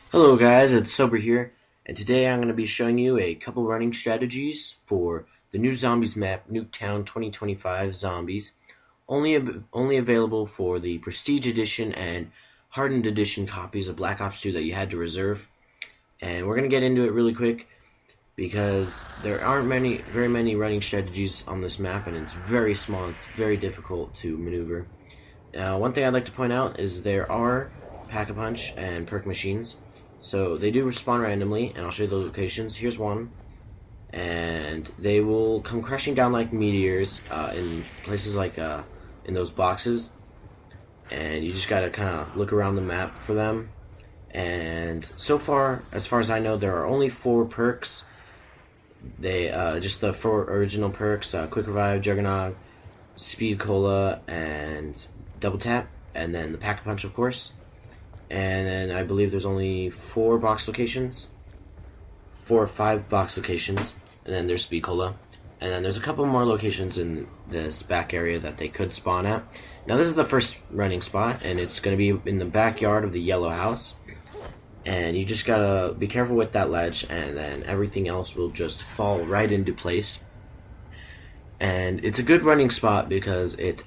Hello guys, it's Sober here, and today I'm going to be showing you a couple running strategies for the new Zombies map, Nuketown 2025 Zombies, only available for the Prestige Edition and Hardened Edition copies of Black Ops 2 that you had to reserve. And we're going to get into it really quick because there aren't very many running strategies on this map, and it's very small, it's very difficult to maneuver. Now, one thing I'd like to point out is there are Pack-a-Punch and perk machines. So they do respawn randomly, and I'll show you the locations. Here's one, and they will come crashing down like meteors in places like in those boxes, and you just gotta kind of look around the map for them. And so far, as far as I know, there are only 4 perks. They just the 4 original perks: Quick Revive, Juggernaut, Speed Cola, and Double Tap, and then the Pack-a-Punch, of course. And then I believe there's only 4 box locations, 4 or 5 box locations, and then there's Speed Cola. And then there's a couple more locations in this back area that they could spawn at. Now this is the first running spot, and it's going to be in the backyard of the yellow house. And you just gotta be careful with that ledge, and then everything else will just fall right into place. And it's a good running spot because it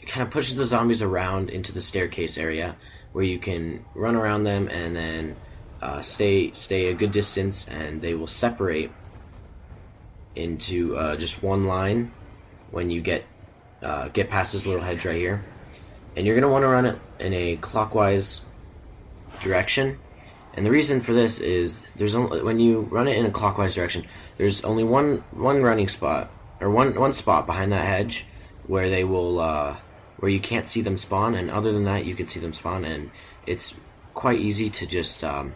kind of pushes the zombies around into the staircase area, where you can run around them and then stay a good distance, and they will separate into just one line when you get past this little hedge right here. And you're gonna want to run it in a clockwise direction. And the reason for this is when you run it in a clockwise direction, there's only one running spot, or one spot behind that hedge where they will where you can't see them spawn, and other than that you can see them spawn, and it's quite easy to just kind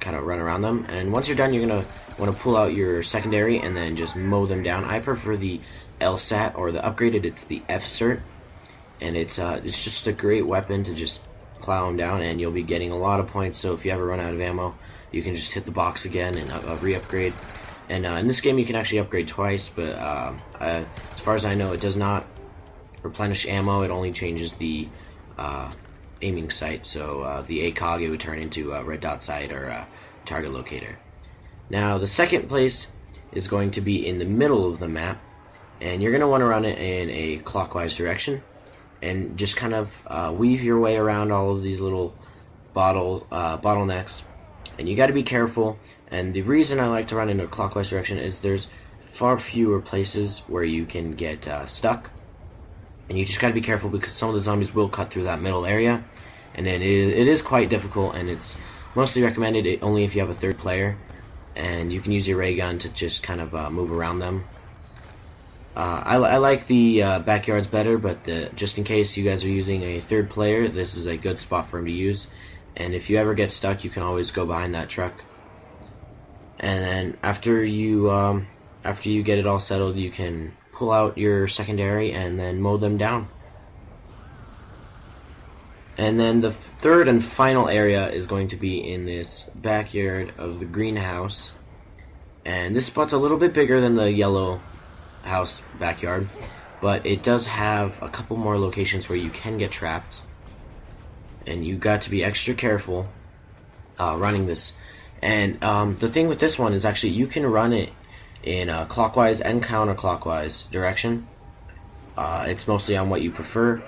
of run around them. And once you're done, you're gonna want to pull out your secondary and then just mow them down. I prefer the LSAT, or the upgraded, it's the F-Cert, and it's just a great weapon to just plow them down, and you'll be getting a lot of points. So if you ever run out of ammo, you can just hit the box again and re-upgrade. And in this game you can actually upgrade twice, but as far as I know, it does not replenish ammo. It only changes the aiming sight, so the ACOG, it would turn into a red dot sight or target locator. Now the second place is going to be in the middle of the map, and you're going to want to run it in a clockwise direction and just kind of weave your way around all of these little bottlenecks. And you got to be careful, and the reason I like to run in a clockwise direction is there's far fewer places where you can get stuck. And you just got to be careful because some of the zombies will cut through that middle area, and it is quite difficult, and it's mostly recommended only if you have a third player, and you can use your ray gun to just kind of move around them. I like the backyards better, but just in case you guys are using a third player, this is a good spot for him to use. And if you ever get stuck, you can always go behind that truck. And then after you get it all settled, you can pull out your secondary and then mow them down. And then the third and final area is going to be in this backyard of the greenhouse. And this spot's a little bit bigger than the yellow house backyard, but it does have a couple more locations where you can get trapped, and you got to be extra careful running this. And the thing with this one is actually you can run it in a clockwise and counterclockwise direction. It's mostly on what you prefer,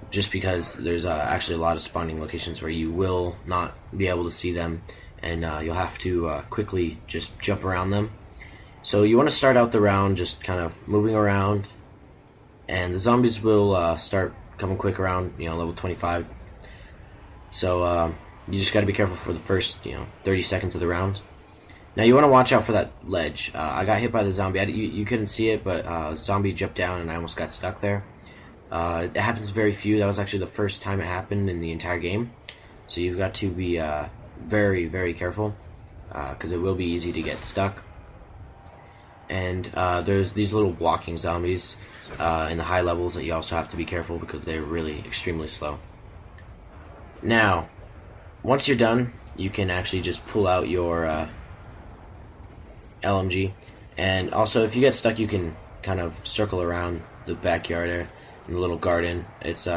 just because there's actually a lot of spawning locations where you will not be able to see them, and you'll have to quickly just jump around them. So you want to start out the round just kind of moving around, and the zombies will start coming quick around, level 25. So you just got to be careful for the first 30 seconds of the round. Now you want to watch out for that ledge. I got hit by the zombie. You couldn't see it, but zombie jumped down and I almost got stuck there. It happens very few. That was actually the first time it happened in the entire game. So you've got to be very, very careful, because it will be easy to get stuck. And there's these little walking zombies in the high levels that you also have to be careful because they're really extremely slow. Now, once you're done, you can actually just pull out your LMG, and also if you get stuck, you can kind of circle around the backyard there in the little garden. It's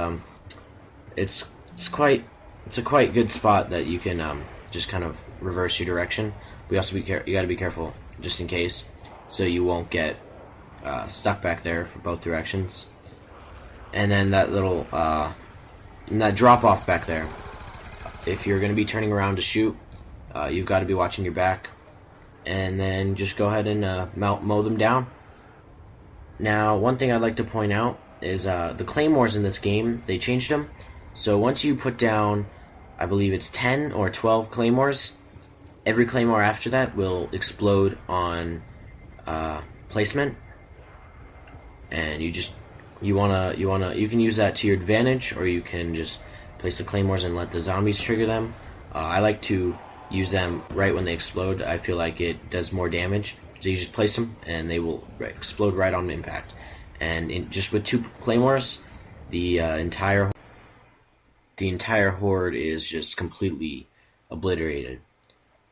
quite it's a quite good spot that you can just kind of reverse your direction. We also you got to be careful just in case, so you won't get stuck back there for both directions. And then that little that drop off back there. If you're going to be turning around to shoot, you've got to be watching your back, and then just go ahead and mow them down. Now, one thing I'd like to point out is the claymores in this game. They changed them, so once you put down, I believe it's 10 or 12 claymores, every claymore after that will explode on placement, and you can use that to your advantage, or you can just place the claymores and let the zombies trigger them. I like to use them right when they explode. I feel like it does more damage. So you just place them and they will explode right on impact. And just with 2 claymores, the entire horde is just completely obliterated.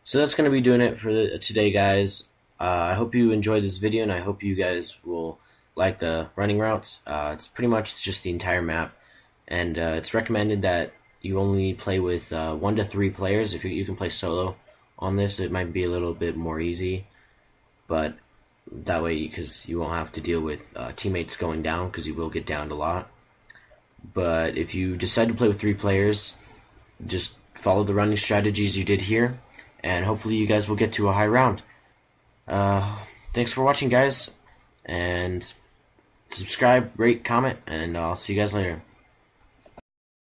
So that's going to be doing it for today, guys. I hope you enjoyed this video, and I hope you guys will like the running routes. It's pretty much just the entire map, and it's recommended that you only play with 1 to 3 players. If you can play solo on this, it might be a little bit more easy, but that way, because you won't have to deal with teammates going down, because you will get downed a lot. But if you decide to play with 3 players, just follow the running strategies you did here, and hopefully you guys will get to a high round. Thanks for watching, guys, and subscribe, rate, comment, and I'll see you guys later.